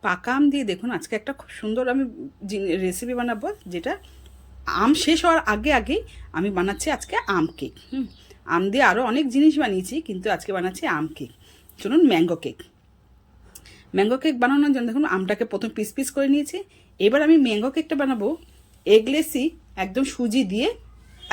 পাকা আম দিয়ে দেখুন আজকে একটা খুব সুন্দর আমি রেসিপি বানাবো, যেটা আম শেষ হওয়ার আগে আগেই আমি বানাচ্ছি আজকে আম কেক। আম দিয়ে আরও অনেক জিনিস বানিয়েছি, কিন্তু আজকে বানাচ্ছি আম কেক। চলুন, ম্যাঙ্গো কেক। ম্যাঙ্গো কেক বানানোর জন্য দেখুন আমটাকে প্রথম পিস পিস করে নিয়েছি। এবার আমি ম্যাঙ্গো কেকটা বানাবো এগলেসি, একদম সুজি দিয়ে,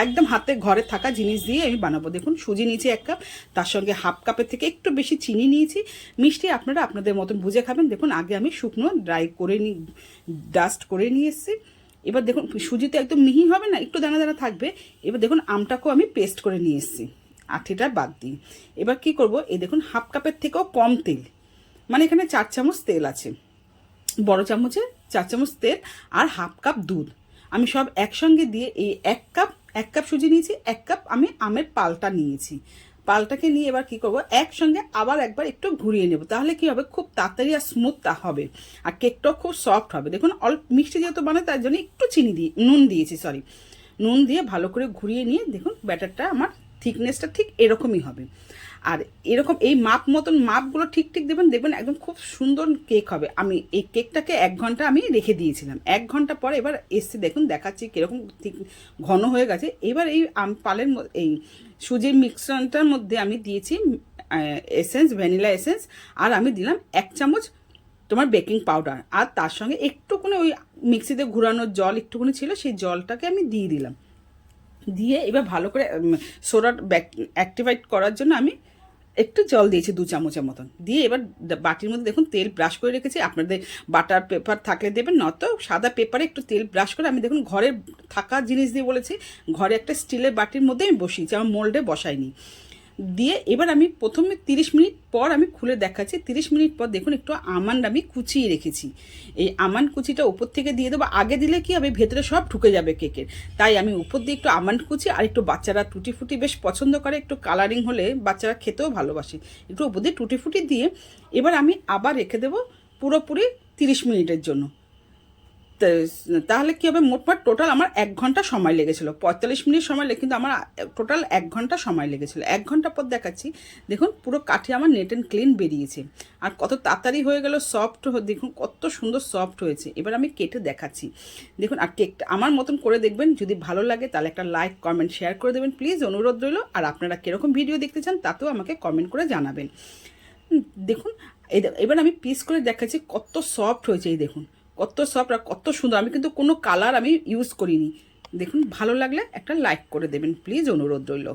একদম হাতে ঘরে থাকা জিনিস দিয়ে আমি বানাবো। দেখুন সুজি নিয়েছি 1 কাপ, তার সঙ্গে হাফ কাপের থেকে একটু বেশি চিনি নিয়েছি। মিষ্টি আপনারা আপনাদের মতন বুঝে খাবেন। দেখুন আগে আমি শুকনো ড্রাই করে ডাস্ট করে নিয়ে এসেছি। এবার দেখুন সুজিতে একদম মিহি হবে না, একটু দানা দানা থাকবে। এবার দেখুন আমটাকেও আমি পেস্ট করে নিয়ে এসেছি আঠিটা বাদ দিই। এবার কি করব, এই দেখুন হাফ কাপের থেকেও কম তেল, মানে এখানে 4 চামচ তেল আছে, বড় চামচে 4 চামচ তেল আর হাফ কাপ দুধ আমি সব একসঙ্গে দিয়ে এই 1 কাপ সুজি নিয়েছি, 1 কাপ আমি আমের পালটা নিয়েছি। পালটাকে নিয়ে এবার কি করব, একসঙ্গে আবার একবার একটু ঘুরিয়ে নেব। তাহলে কি হবে, খুব তাড়াতাড়ি আর স্মুথ হবে, আর কেকটাও খুব সফট হবে। দেখুন অল্প মিষ্টি যেহেতু বানায় তার জন্য একটু নুন দিয়েছি, নুন দিয়ে ভালো করে ঘুরিয়ে নিয়ে দেখুন ব্যাটারটা আমার থিকনেসটা ঠিক এরকমই হবে। আর এরকম এই মাপ মতন মাপগুলো ঠিক ঠিক দেবেন, দেখবেন একদম খুব সুন্দর কেক হবে। আমি এই কেকটাকে 1 ঘন্টা আমি রেখে দিয়েছিলাম। 1 ঘন্টা পরে এবার এসে দেখুন দেখাচ্ছি কীরকম ঠিক ঘন হয়ে গেছে। এবার এই পালের এই সুজির মিক্সচারটার মধ্যে আমি দিয়েছি এসেন্স, ভ্যানিলা এসেন্স, আর আমি দিলাম 1 চামচ তোমার বেকিং পাউডার, আর তার সঙ্গে একটুকুনি ওই মিক্সিতে ঘুরানোর জল একটুকুনি ছিল, সেই জলটাকে আমি দিয়ে দিলাম। দিয়ে এবার ভালো করে সোডা অ্যাক্টিভেট করার জন্য আমি একটু জল দিয়েছি 2 চামচের মতন। দিয়ে এবার বাটির মধ্যে দেখুন তেল ব্রাশ করে রেখেছি। আপনাদের বাটার পেপার থাকলে দেবেন, নত সাদা পেপারে একটু তেল ব্রাশ করে আমি দেখুন ঘরের থাকা জিনিস দিয়ে বলেছি, ঘরে একটা স্টিলের বাটির মধ্যে আমি বসিয়েছি, আমার মোল্ডে বসাইনি। দিয়ে এবার আমি প্রথমে 30 মিনিট পর আমি খুলে দেখাচ্ছি। 30 মিনিট পর দেখুন একটু আমান্ড আমি কুচিয়ে রেখেছি, এই আমান্ড কুচিটা উপর থেকে দিয়ে দেবো। আগে দিলে কি হবে, ভেতরে সব ঢুকে যাবে কেকের, তাই আমি উপর দিয়ে একটু আমান্ড কুচি, আর একটু বাচ্চারা টুটি ফুটি বেশ পছন্দ করে, একটু কালারিং হলে বাচ্চারা খেতেও ভালোবাসে, একটু উপর দিয়ে টুটি ফুটি দিয়ে এবার আমি আবার রেখে দেবো পুরোপুরি 30 মিনিটের জন্য। তাহলে কী হবে, মোটমাট টোটাল আমার 1 ঘন্টা সময় লেগেছিলো। 45 মিনিট সময় লেগে, কিন্তু আমার টোটাল 1 ঘন্টা সময় লেগেছিলো। 1 ঘন্টা পর দেখাচ্ছি, দেখুন পুরো কাঠি আমার নেট অ্যান্ড ক্লিন বেরিয়েছে, আর কত তাড়াতাড়ি হয়ে গেল সফট। দেখুন কত সুন্দর সফট হয়েছে। এবার আমি কেটে দেখাচ্ছি। দেখুন, আর কেকটা আমার মতন করে দেখবেন, যদি ভালো লাগে তাহলে একটা লাইক কমেন্ট শেয়ার করে দেবেন প্লিজ, অনুরোধ রইল। আর আপনারা কীরকম ভিডিও দেখতে চান তাতেও আমাকে কমেন্ট করে জানাবেন। দেখুন এবার আমি পিস করে দেখাচ্ছি কত সফট হয়েছে। এই দেখুন কত সফট আর কত সুন্দর। আমি কিন্তু কোনো কালার আমি ইউজ করিনি। দেখুন ভালো লাগলে একটা লাইক করে দেবেন প্লিজ, অনুরোধ রইল।